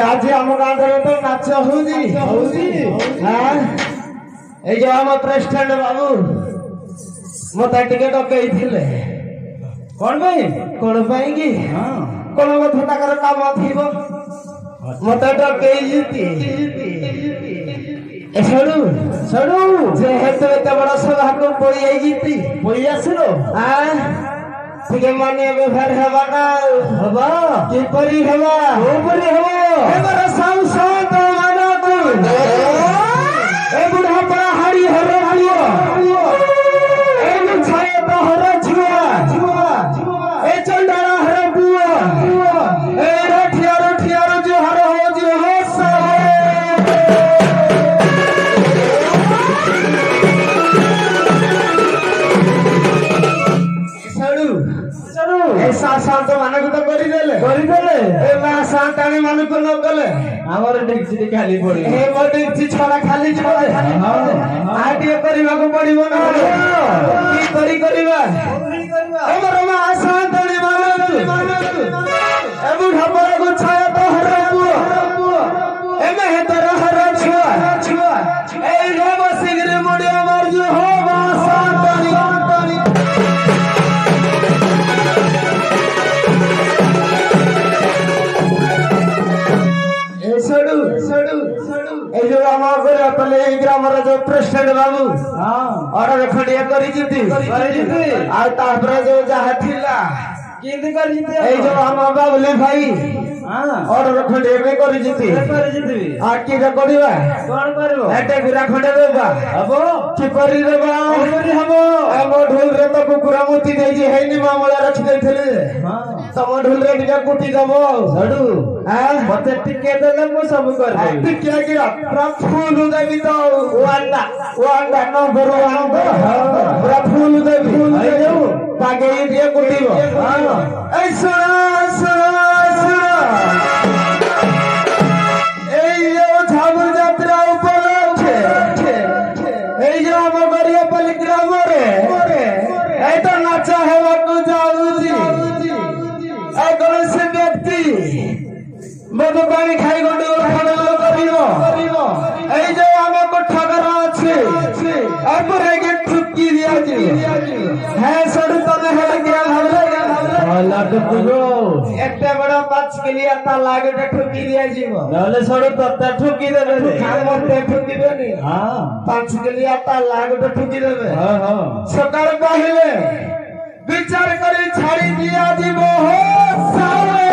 आज आम गाँव तो नाच होम प्रेसिडेंट बाबू मत डकई कौन कौन कि कौन कथा काम थी मत डकई जेहेतु एत बड़ सभा को पड़ी आसलो ठीक मान्य व्यवहार हेबा ना हबा किपरि हेबा ओपरि हेबा एबर संसद मानक ए बुढ़ा बड़ा हरी हर हरियो ए छाय तो हर छुआ ए चंडारा हर बुआ ए रठिया जो हर हो जो हो सब शांत मानक तो करिदेले ए मा शांताणी मानक न कले हमर डिक्सी खाली पड़ी ए मो डिक्सी छड़ा खाली छड़ा आटी करबा को पड़िबो ना की करबा हमर मा शांताणी मानक ए बुढ़ा बड़ा को छाया तो हर बुआ ए में तर हर छुआ ए रे बसिगरे मुड़िया मार जो हो मा शांताणी ग्राम जो प्रेसिडेंट बाबू ऑर्डर खंडिया जो जहाँ थिला जो हम बाबुले भाई ऑर्डर खंडिया में कौन गुरा खंडे देवा कि ढोल रे तो कुकुरा मुती दे मामला रखी दे तम ढोल रे टिका कुटी दब मत टिके देले मु सब कर टिके गिरा पूरा फूल देबी तो वांडा नंबर 1 पूरा फूल देबी तागे ये कुटीबो ए सुना ए यो झाबुर यात्रा उपलक्षे ए जो हम गरिया पल्ली ग्राम रे ए तो नाचा हेबा को जाउजी ए गणेश व्यक्ति मधु पानी खाई गंडगोल खंडगोल करिवो ए जो हमें को ठगर अछि और के ठुकी दिया जी है सडु तने हेले गिरा भाबले लाग पुरो एते बड़ा 5 के लिए ता लागे ठुकी दिया जीवो नले सडु तत्ता ठुकी देबे खान मते ठुकी देबे हां 5 के लिए ता लागे ठुकी देबे हां सकार पहिले विचार करी छाड़ी दिया जीवो हो सारे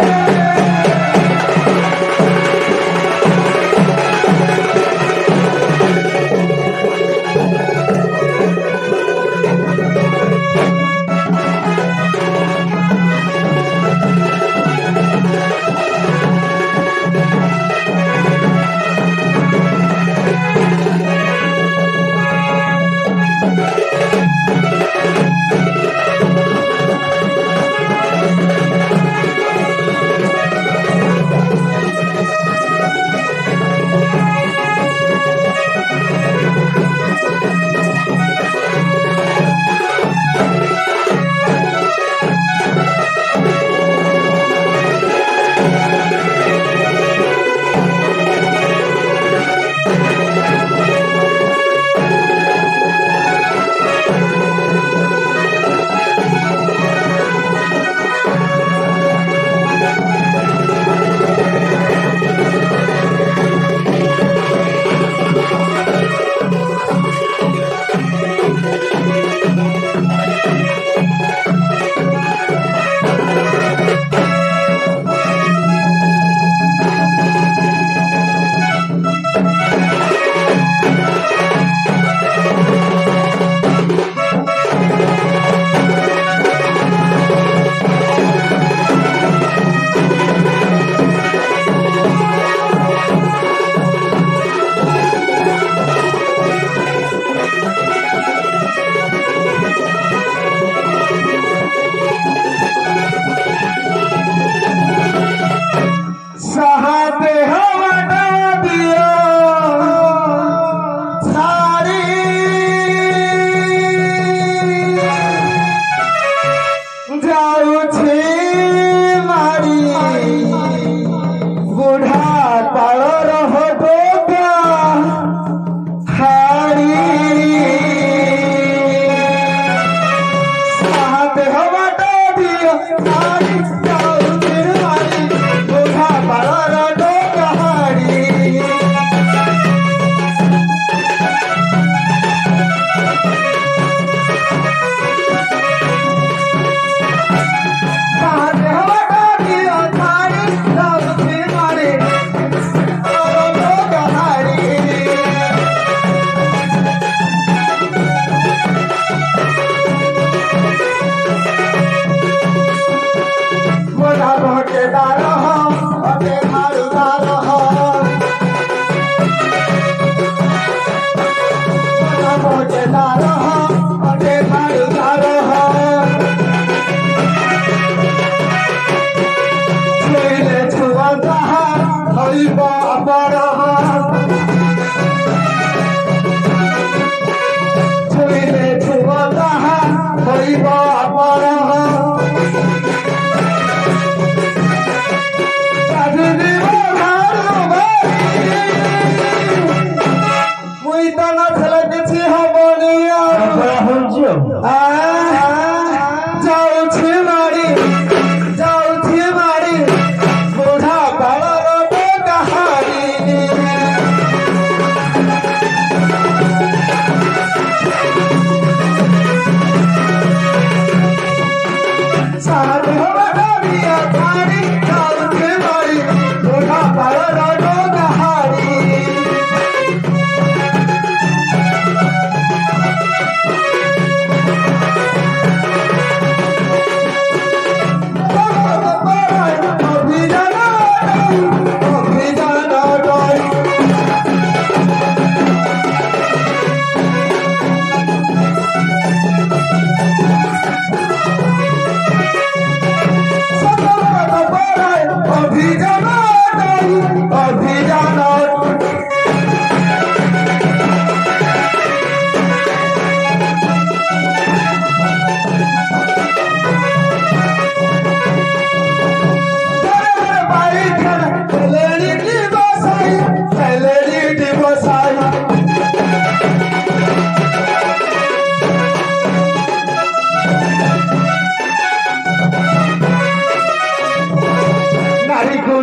होइबा अपना छुइले छुअता होइबा अपना मुई तो ना चले किछि हबनी जाउछि मारी बुढ़ा बालर कहानी साथ बड़िया खानी जाउछि मारी बुढ़ा बालर कहानी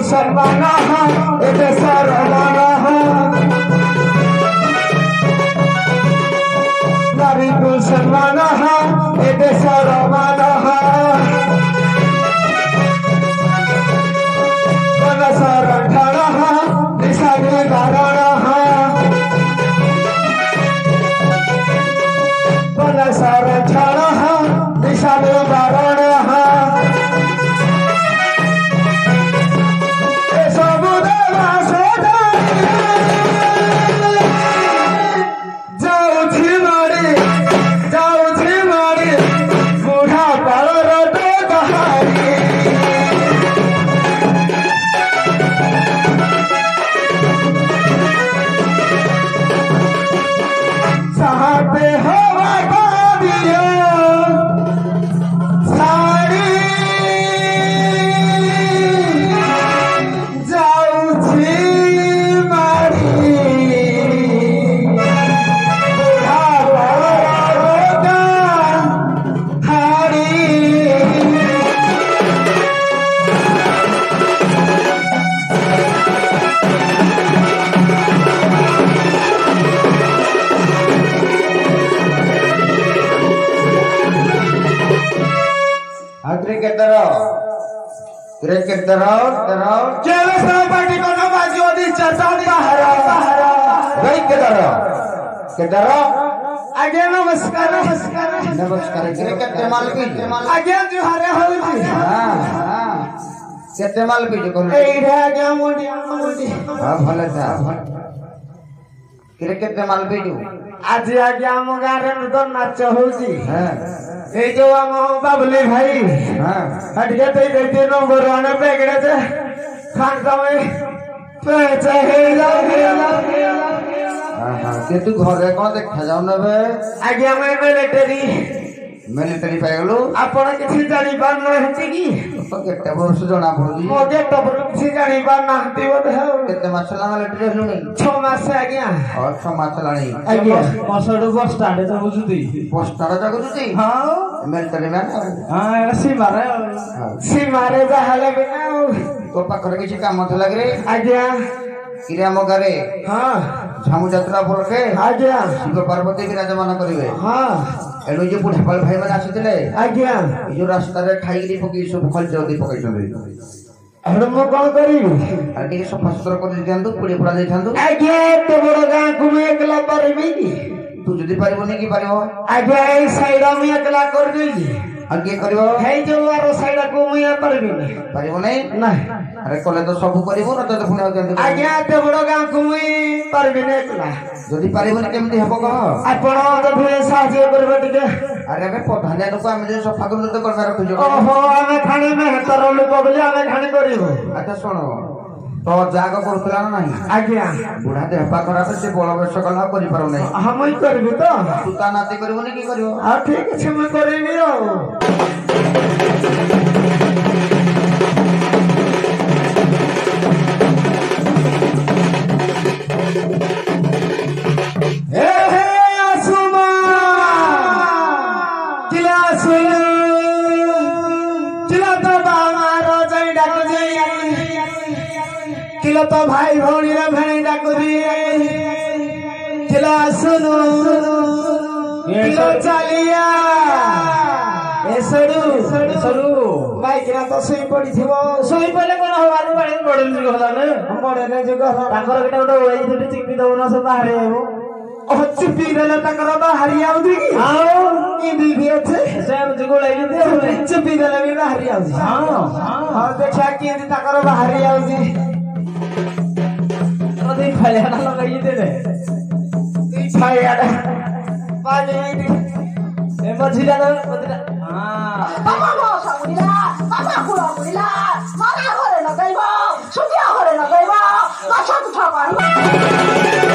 सरवाना है सरवाना है नारी को सरवाना है सरवाना है सर ठाना है निशानी बाराना है सर ठाना है निशानी बाराना है क्रिकेट चलो सब पार्टी को नवाजी ओदी चर्चा भाई के आगे नमस्कार क्रिकेट के मालकी आगे जुहारे हो जी हां केते मालकी जो कर ए रे आगे मोडी हां भले था क्रिकेट के मालकी जो आज आगे हम गारे में तो नाच हो जी हां ए जो हम बाबली भाई हां हटके ते देते नंबर आने पेगड़े से खान समय पैसे हे हां के तू घरे कोन देखा जाऊ नबे आगे हम मिलिटरी पाइ गेलु आपण किछि जानि पार न हति की तो केते वर्ष जणा भोली मो केते वर्ष किछि जानि पार न हति बोधे केते मास ला मिलिटरी हेलुनी 6 मास आज्ञा और 6 मास लानी आज्ञा बसडु बस स्टार्ट त बुझुती बस स्टार्ट त बुझुती हां मिलिटरी मैन हां सी मारे जा हले बिना तो पाखरे किछि काम त लागरे आज्ञा किरे हम घरे हां झामु यात्रा पड़के आज्ञा शिव पार्वती विराजमान करिवे हां एनु जे बुढ़ा पाल भाई माने आसीथिले आज्ञा जो रास्ता रे खाइगिरी पकी सब खल जल्दी पकई छथि एनु मो कोन करी आके सफा सुतरा कर दिथांदु पुड़ी पुड़ा देथांदु आज्ञा तो बड़ गां को मैं एकला परबी तू जदी पारिबो नै की पारिबो आज्ञा ए साइड में एकला कर देली आगे करिवो हे जो आरो साइड को मैं परबी पारिबो नै ना अरे कोले तो सब करिवो न तो पुणी आ आज्ञा ते बड़ गां को मैं परबी नै एकला जदी पारिबो नै केमती हबो कह आपण जदी साहाय्य करबे टिके अरे बे प्रधान लोक हम जे सफा कर तो करबा रखिजो ओहो हमें खानी में तर लोक बोले हमें खानी करिवो अच्छा सुनो तो जाग करथला ना नहीं आज्ञा बुढ़ा देहपा खराब से बड़ वर्ष कला करि पारो नहीं हम ही करबे तो सुता नाती करबो की करियो हां ठीक है मैं करेबी रो किलो तो भाई भौणी रे भेणी डाकुरी किलो सुनु किलो चालिया ए सडू सडू भाई किना तो सोई पड़ी थिबो सोई पले कोन हवानी पानी बडल जुग होला ने बडे ने जुग होला ताकर केटा उडो ओई दुटी चिपी दउ न सब बाहरे हो ओ चिपी देले ताकर बाहरी आउदी की हां ई भी अच्छे सेम जुग लई दे चिपी देले भी बाहरी आउदी हां हां देखा की ताकर बाहरी आउदी नहीं फैला ना लगाइए दे दे फैला पानी ए मझिला ना मझिला हां बाबा सामुला बाबा खुला मुला मारा घरे न गइबो सुतिया घरे न गइबो माछा उठा पानी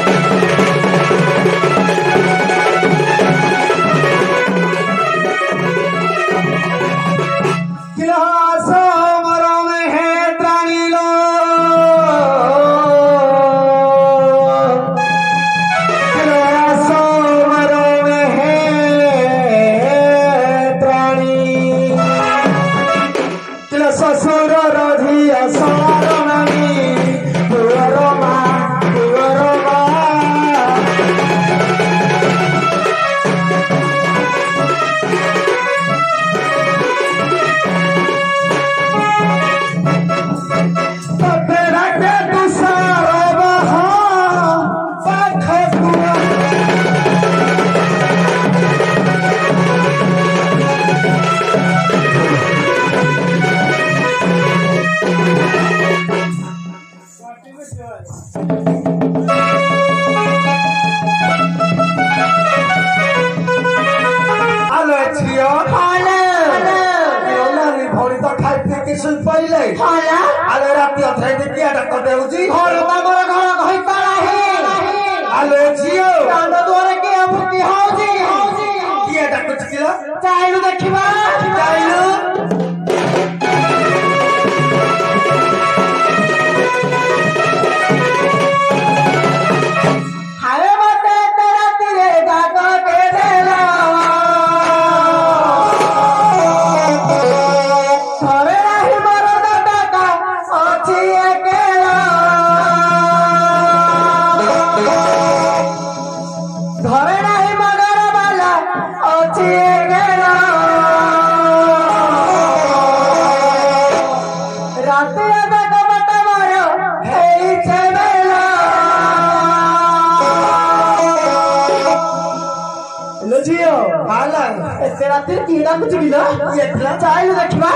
कीड़ा कुछ गिला ये चाय देखबा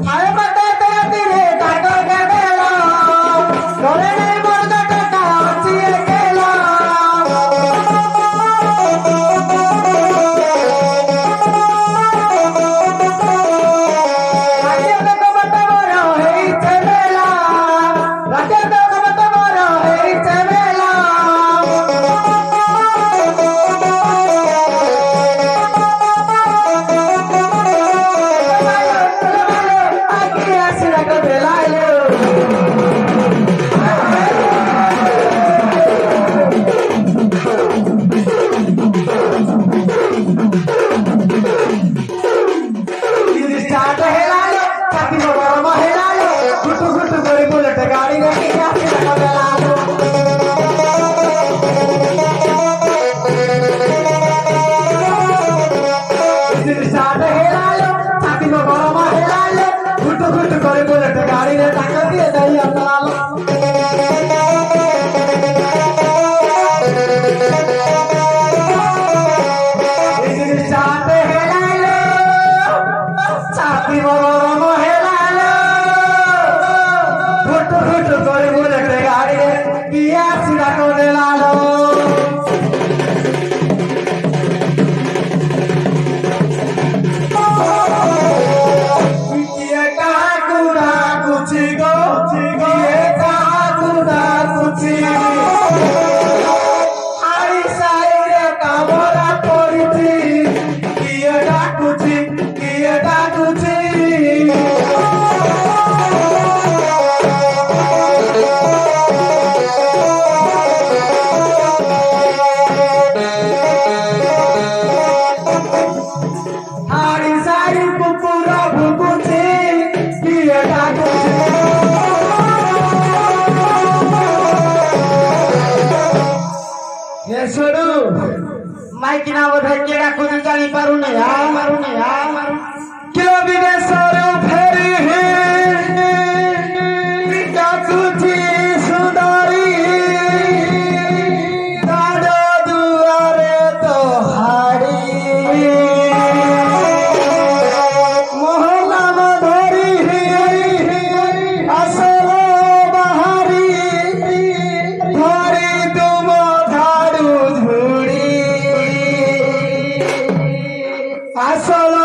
हाय बता तेरा तेरे काटो के देला घरे नहीं मरदा काका चिए केला राजे को बता मोरा हे चलेला राजे को बता मोरा हे चलेला Chico, खाई कि ना बोधे केड़ा कुछ जानी पारू ने किलो विदेशरो फेरी क्या तुझी सुंदरी दादा दुआरे तो हारी मोहल्ला में धरी असलो बहारी धरी तुम झाड़ू झूड़ी असलो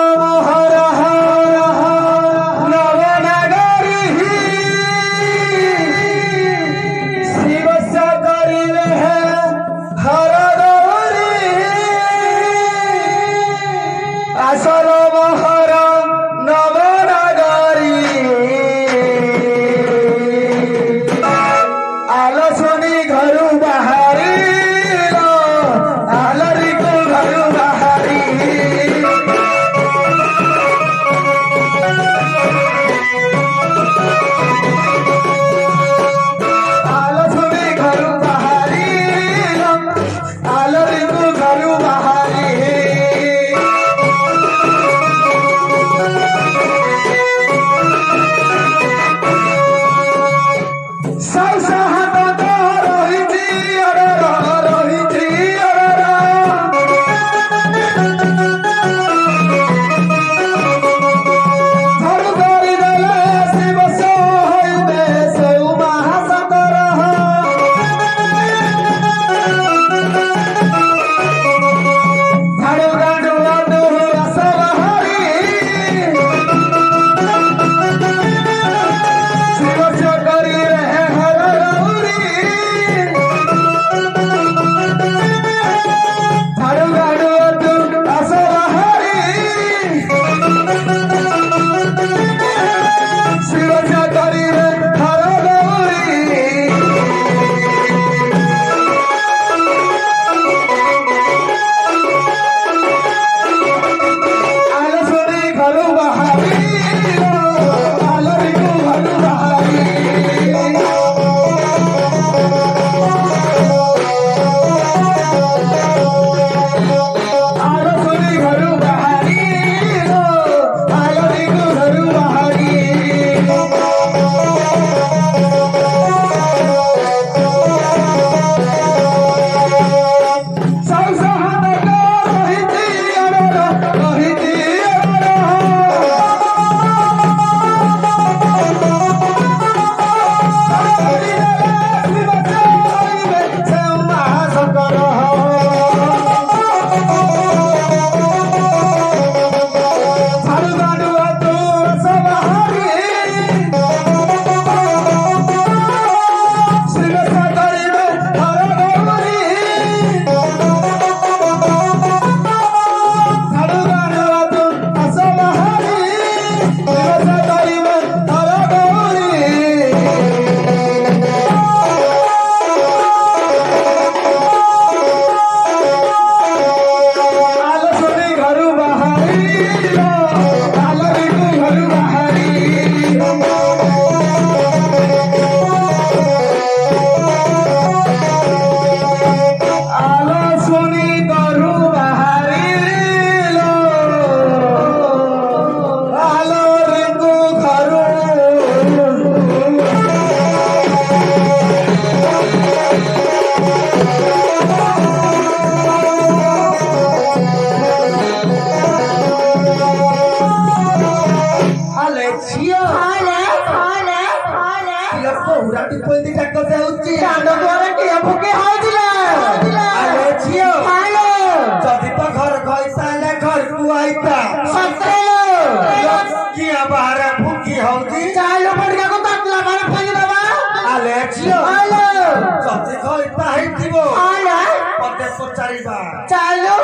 चालो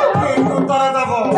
उत्तर दब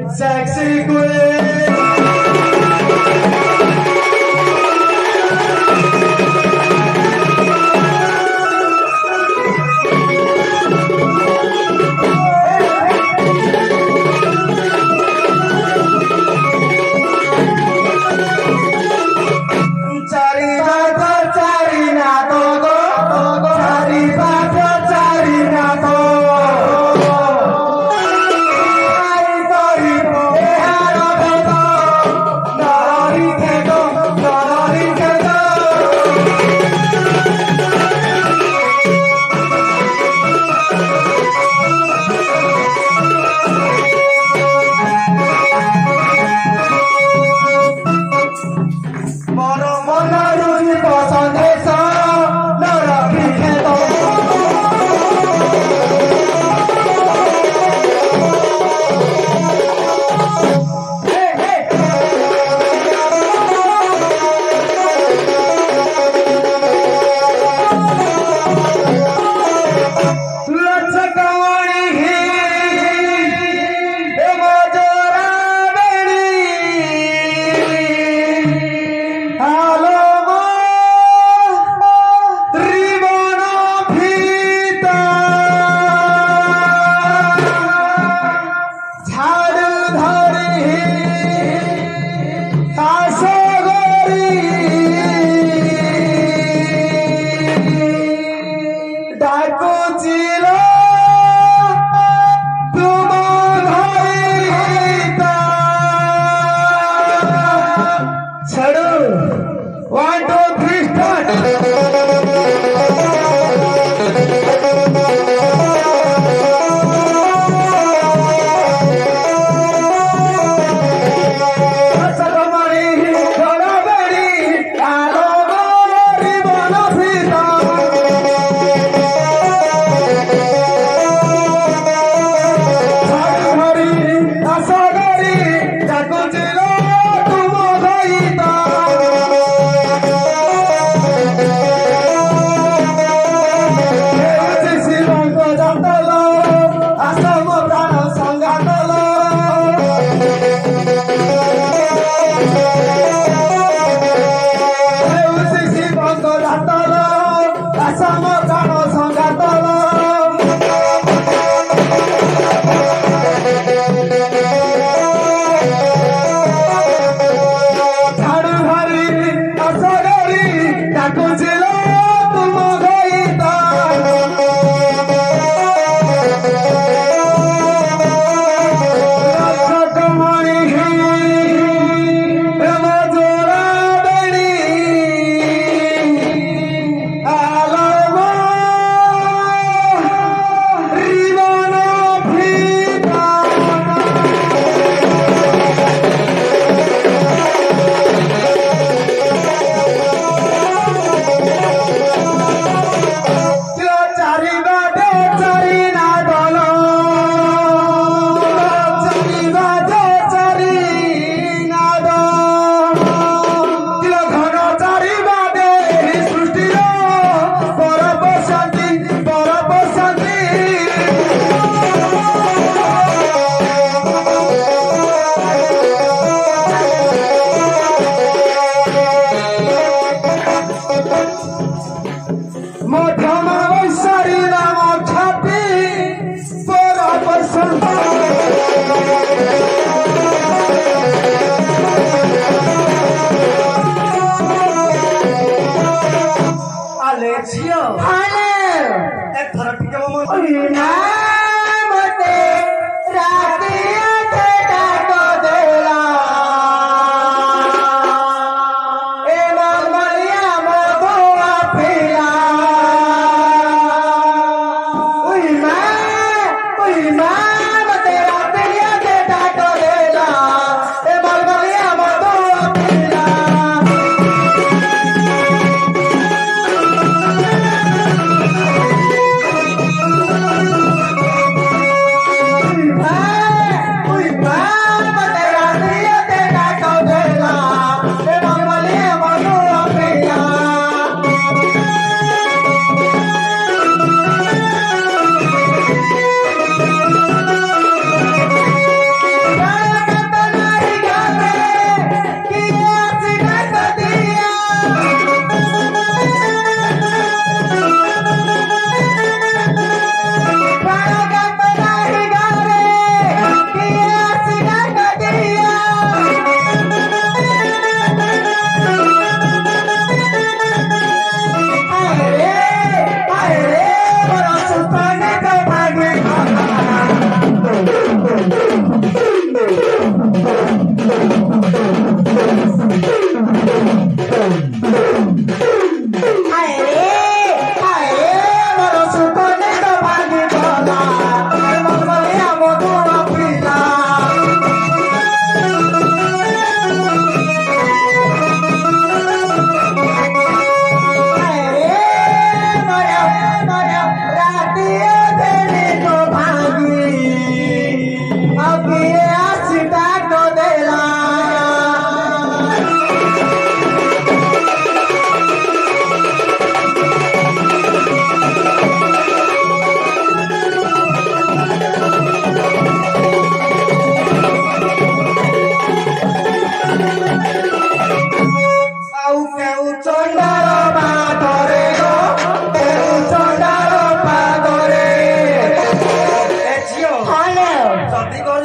sexy queen.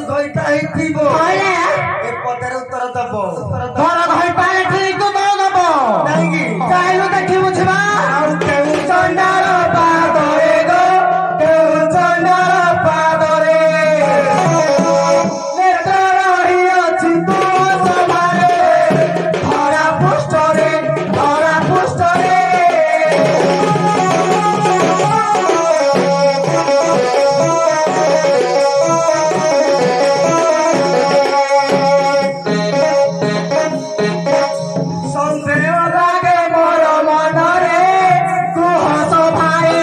ଘଇଟା ହେଇଥିବ କହିଲେ ଏ ପଦରେ ଉତ୍ତର ଦବ ଧର ଘଇଟା ଏଠି ତୁ ଦବ କାହିଁକି ଚାହିଁଲୁ ଦେଖିବୁ ଛିବା ଆଉ କେଉଁ ଚଣ୍ଡାଳ ପାଦରେ ଗୋ କେଉଁ ଚଣ୍ଡାଳ ପାଦରେ ନେତ୍ର ରହିଅଛି ତୁ ସଭାରେ ଧରା ପୃଷ୍ଠରେ ସନ୍ଦେହ ଲାଗେ ମୋର ମନରେ କୁହ ସଭାରେ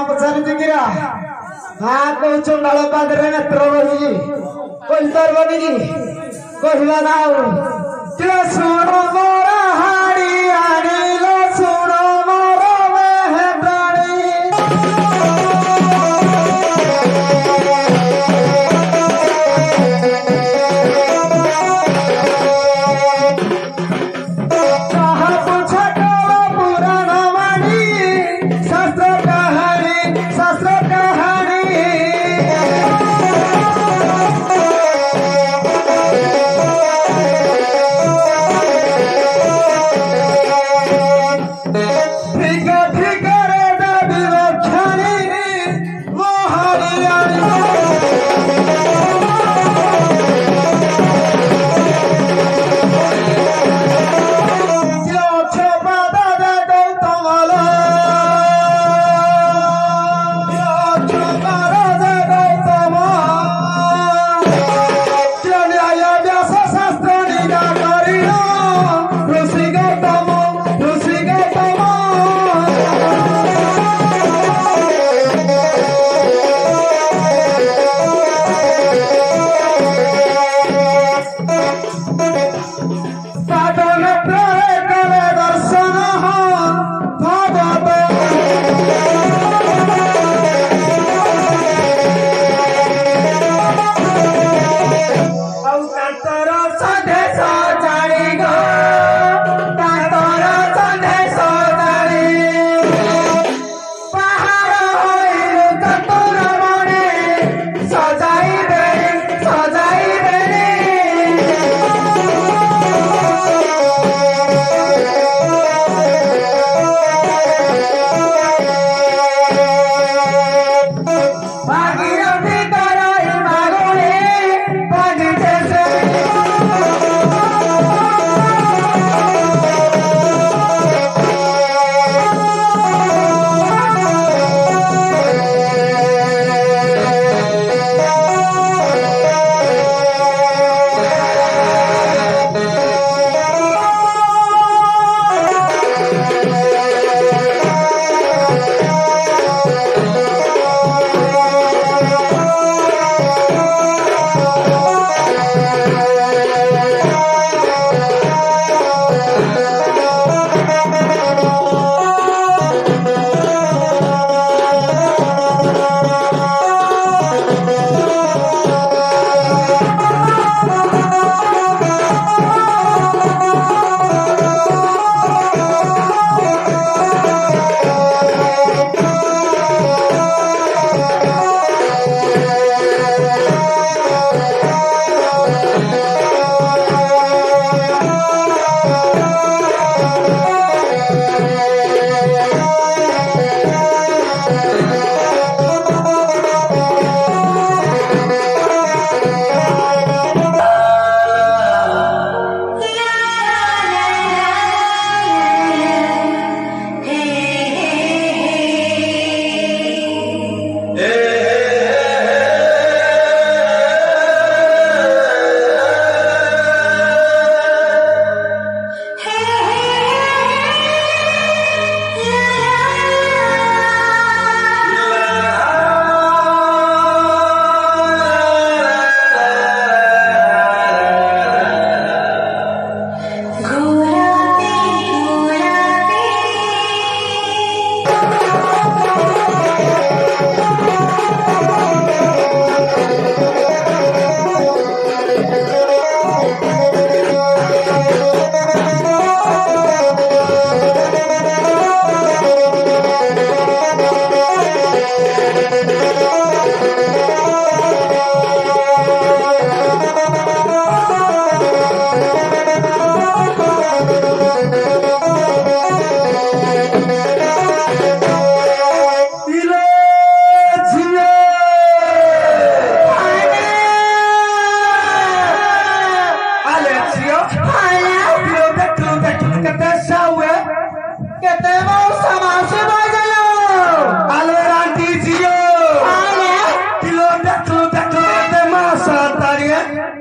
ପଚାରୁଛିକିରା ହଁ କହୁଛୁ ନଳ ପାଦରେ ନେତ୍ର ରହୁଛି କହିପାରିବନି କି କହିବା ନା ଆଉ ଶୁଣ ମୋର ହାଡ଼ି ଆଣିଲ ଶୁଣ ମୋର ମେହେଣ୍ଡାଣୀ କାହାକୁ ଛୋଟ ପୁରାଣ ମାନି ଶାସ୍ତ୍ର କାହାଣୀ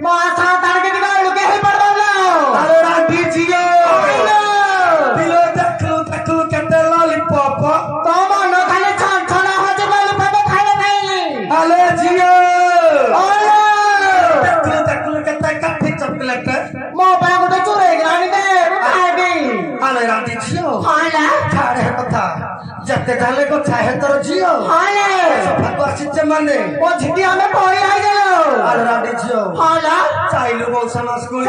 माथा तड़के दिखा लुके ही पड़ दो अरे राधी जियो दिलो तकलू कहते लॉलीपॉप तो मानो खाली छान छाना हो जो वाली पापा खाने भाई अरे जियो ओले तकलू कहते कट्टी चॉकलेट मो पर को तो चुरे गिरानी दे खाए गई अरे राधी जियो खाला छाड़े कथा जते डाले को चाहे तो जियो खाले भगवान सिच्चे माने वो झिटिया में पड़ी आ गयो अरे राधी जियो खाला चाइलू बहुत समा स्कूल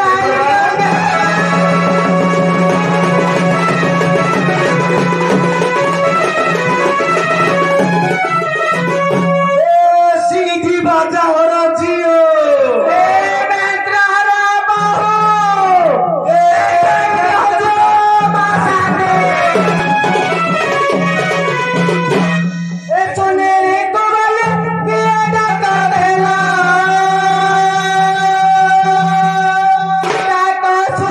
सीधी बाजा हो रहा जियो तो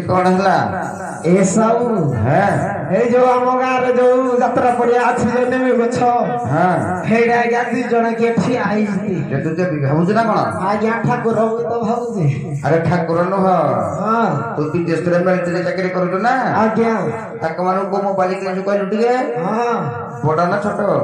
कौन है ए सब है ए जो हम गाँव रे जो यात्रा पड़िया अछि जो नेमे गछ हां हेडा गया दी जण के ठि आई जती जे तू जे भाउज ना कोन आज्ञा ठाकुर हो तो भाउज अरे ठाकुर न हो हां तू विदेश रे मिलिटरी चाकरी करू ना आज्ञा ताक मानु को मोबाइल के जो कहलु टिके हां बड़ा ना छोटो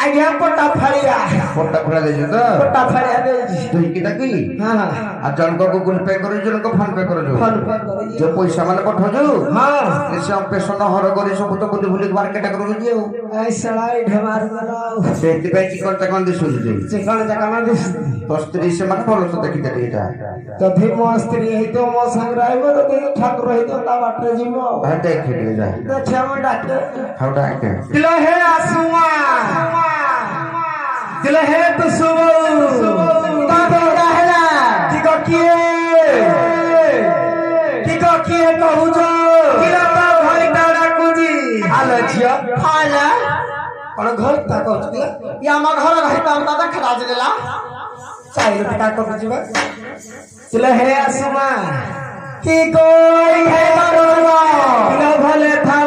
आज्ञा पट्टा फड़िया पट्टा फड़ा दे तो पट्टा फड़िया दे तू की ताकी हां आ जन को गूगल पे करू जन को फोन पे करू फोन पे करी जो पैसा माने पठो हां से हम पेशन हर करी सब तो बुद्धि भूली मार्केट करू जे ऐ सलाई ढेमार गलो सेति पे चिकन तकन दिसु जे चिकन जका दिस तो स्त्री से मन भलो से देखि देखि एटा तो भी मो स्त्री है तो मो संग रहबो तो देख ठाकुर है तो ता बाटे जीवो आ देख के जा देखिया मो डॉक्टर हाउ डाके दिलो है आसुआ दिलो है तो सुबो ता तो रहला की को किए कहू जो किला ता भाई डाड़ा कुजी आले छिया आले और घर ता कहू या हम घर रही ता ता खड़ा जलेला चाइल पिटा को जीवा दिलो है आसुआ की कोई है मरोवा दिलो भले था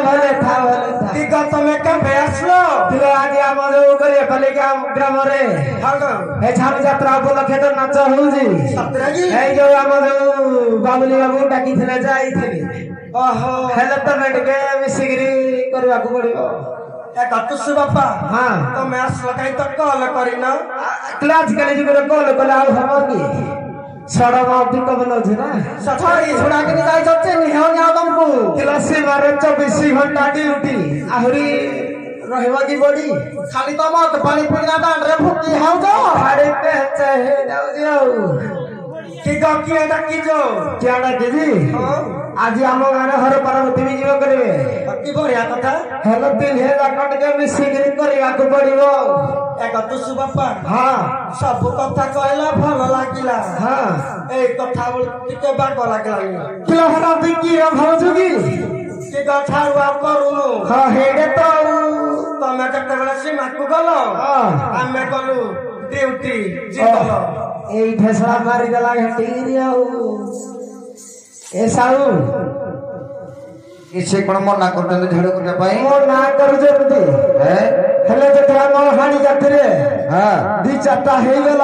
की को तमे के बेसलो दिलो आगे हमरो करे भले के ग्राम रे हे छाम यात्रा उपलक्षे तो नाच होउजी सत्रजी हे जो हमरो बाबुली बाबू डाकी थिले जाई थिले ओहो हेले तमे टिके मिसिगिरी करबाकू पड़िबो ए कतुसु बापा हां तमे असला काई तो कॉल करिना क्लास कॉलेज करे कॉल कला आउ हबो की सड़क पिक बनौछि ना सछाई छोड़ा के जाई छते निहो ना तुमको क्लास मारे 24 घंटा ड्यूटी आहुरी रहबा की बड़ी खाली तो मत पानी पीना दान रे भूखी हाउ जो अरे पे चाहे जाऊ जाऊ की गकी एटा की जो क्या डाके जी हां आज हम गारे हर पार्वती भी जीव करबे की बढ़िया कथा हेलो दिन हे जाकट के मिसिगिरी करबाकू पड़िबो ए कतुसु बापा हां सब कथा कहला भल लागिला हां ए कथा बोल टिके बाग लागला किलो हरा बिकी रे भौजुगी की कथा वा करूनु हां हेडे तो तमे कते बेला सीमा को गलो हां आमे गलु ड्यूटी जितलो এই ফেসলা মারি দেলা ঘাটি দিও এ সাউ इसे कोन मन ना करते झाड़ू करके पाई মো না করু জেতি हैं হেলে যে তোরা মো হানি যাতরে हां দি চারটা হই গেল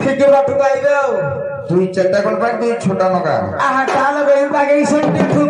ফিকে বাটু গাইবে আও दुई चट्टा कोन पाई दुई छोटा नका আহা তাল গই বাগে সন্টি খুব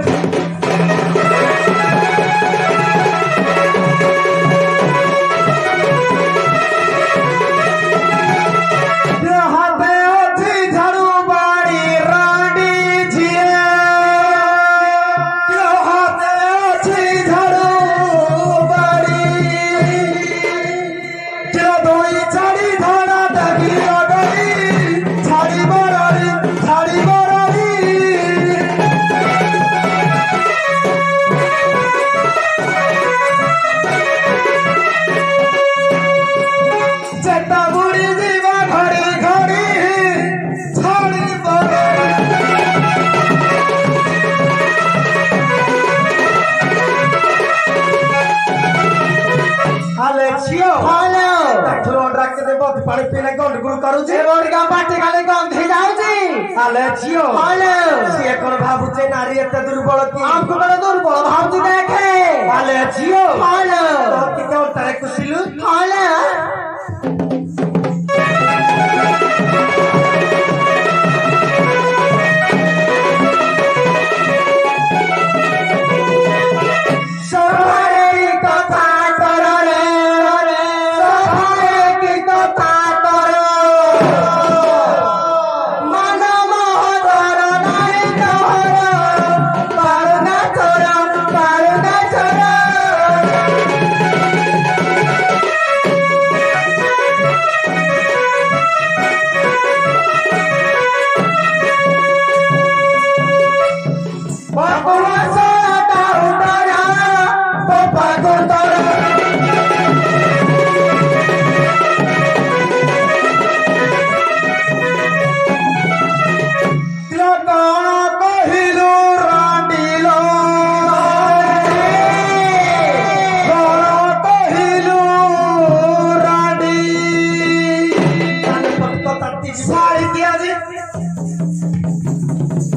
पानी पीने गंड गुड़ करू छी रोड का पाटी खाली गंध ही जाऊ छी आले छियो हेलो से कोन भाबु छे नारी एते दुर्बल की हमको बड़ा दुर्बल भाबजी देखे आले छियो हेलो तो की कोन तारे कुसिलु हेलो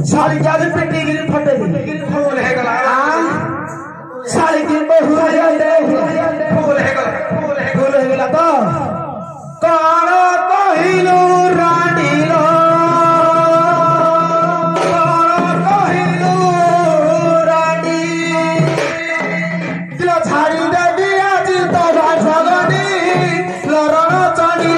सारी क्या जी पिट्टी गिरी फटे फूल है गला सारी की बहु फूल है गला तो कौन कहिलू रानी रो कौन कहिलू रानी दिल छाड़ी दे दिया जी तो भाषगनी लरण चढ़ी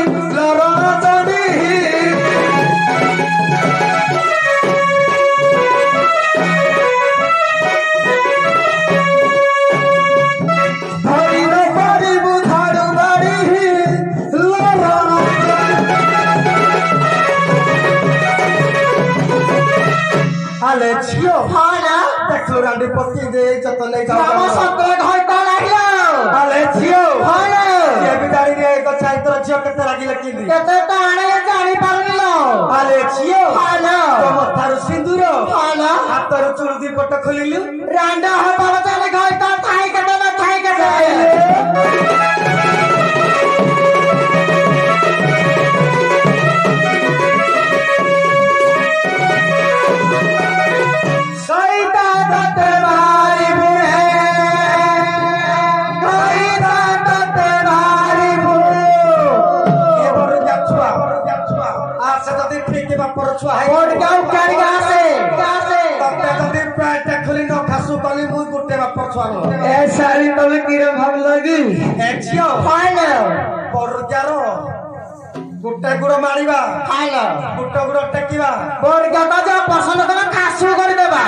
आले छियो हाना देखो रांडी पति दे जत ले बाबा जाओ सत्र घंटा लागलो आले छियो हाना ये बिदारी रे एक छात्र छियो केते लागी लकींदी केते ताणे जानी पारनिलो आले छियो हाना तो मथारु सिंदूर हाना हातरु चुळदी पट खोलिलु रांडा हबाला चले घंटा थाई कटे छुआ है कोड गाँव क्या से तब जल्दी पैंट खोली न खासु कली मुई गुटे बाप छुआलो ए सारी तमे किरे भाव लगी एचियो फाइल बरगारो गुटे गुड़ मारिबा फाइल गुटे गुड़ टेकिबा बरगा ता जा पसंद कर खासु कर देबा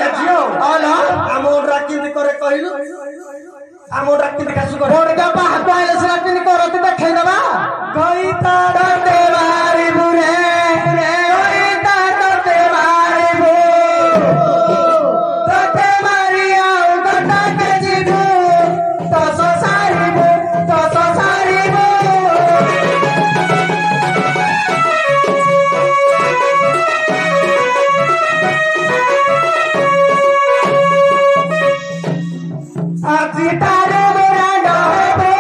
एचियो आलो आमो राकिन करे कहिलु आमो राकिन खासु करे बरगा बाह पाइले से राकिन करत देखै देबा गई ता दे मारी बुरे गई ता दे मारी बु दे मारी आउ दटा के जीबू तो सो सारी बु आजी तारे मेरा डोबो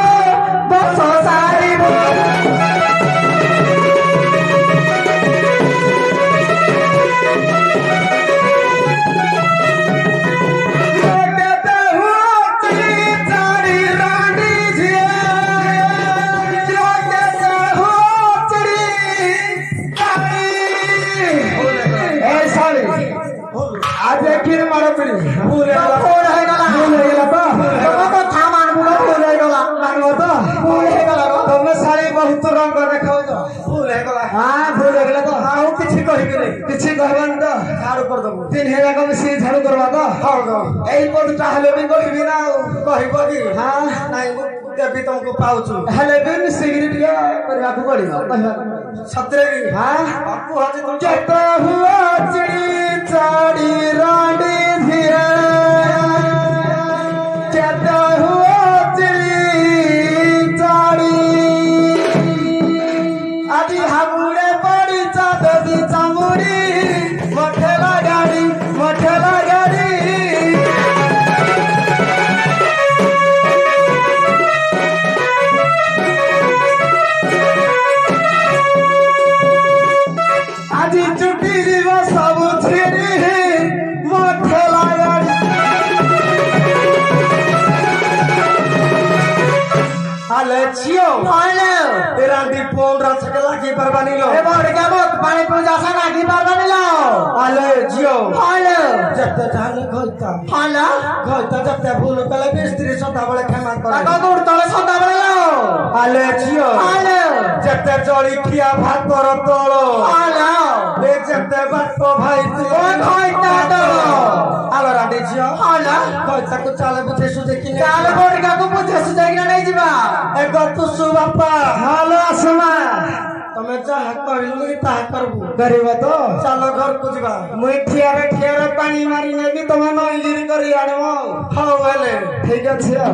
बसो सारी बु आज फिर मारो पड़ी भूल है तुम सारी बहुत रंग देखाओ भूल है गला हाँ भूल है तो हाँ किछि कहि के नहीं किसी कहबन तो झाड़ू कर दबो 3000 को मिसी झाड़ू करवा तो हां एई कोड चाहले भी करबी ना कहिबो कि हाँ नहीं देवी तुमको पाउछु हले भी सिगरेट के करवा को पड़ियो कहबा छतरे की हाँ बापू हाजी तुम केता हुआ चिड़ी चाड़ी रानी धिया केता हुआ चिड़ी चाड़ी आदि हामुड़े पड़ी चाददी चामुड़ी मठेला गाड़ी आदि चुटी जीवा सब छिड़ी मठेला गाड़ी आले छियो आले तेरा दी फोन रख के लागी परवानी लो ए बड़ के मत पानी पूजा सा लागी परवानी लो आले जियो आले जब तक जाने खोता आले जब तक भूल पहले भी स्त्री सदा बड़े क्षमा करे ताका दूर तले सदा बड़े लो आले जियो आले जब तक जड़ी खिया भात पर तोलो आले ले जब तक बात को भाई तू ओ भाई तातो आलो राडे जियो आले खोता को चाले बुझे सुजे कि चाल बड़ का को बुझे सुझे कि नहीं जीवा एगो तू सु बापा हालो असमा तमे चाह कहलु कि ता करबू गरीब तो चलो घर को जीवा मुई ठियारे पानी मारी ने भी तमे नइलिरी करी आनमो हां वाले ठीक अछि आ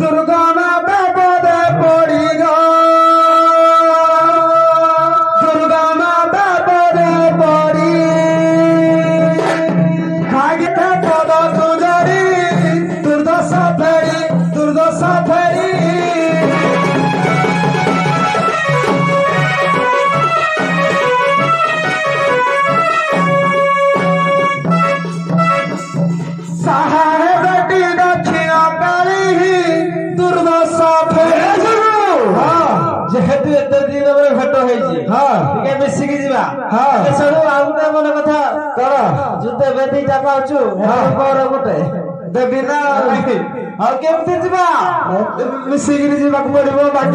दुर्गा माता पदे पड़ी गो दुर्गा माता पदे पड़ी भाग्य पद सुजरी दुर्दशा फेरी सहारे बेटी दक्षिणा काली दुर्दशा फेरी जेहेतु एते दिन रे भेट होईची ଟିକେ ମିଶିକି ଯିବା ସେଠୁ ଆଉ ଗୋଟେ ମନ କଥା କର ଯୁଦ୍ଧ ବେଦି ଚାପାଉଛୁ କର ଗୋଟେ ଦେବି ନା ଆଉ କେମିତି ଯିବା ମିଶିକିରି ଯିବାକୁ ପଡିବ ବାଟ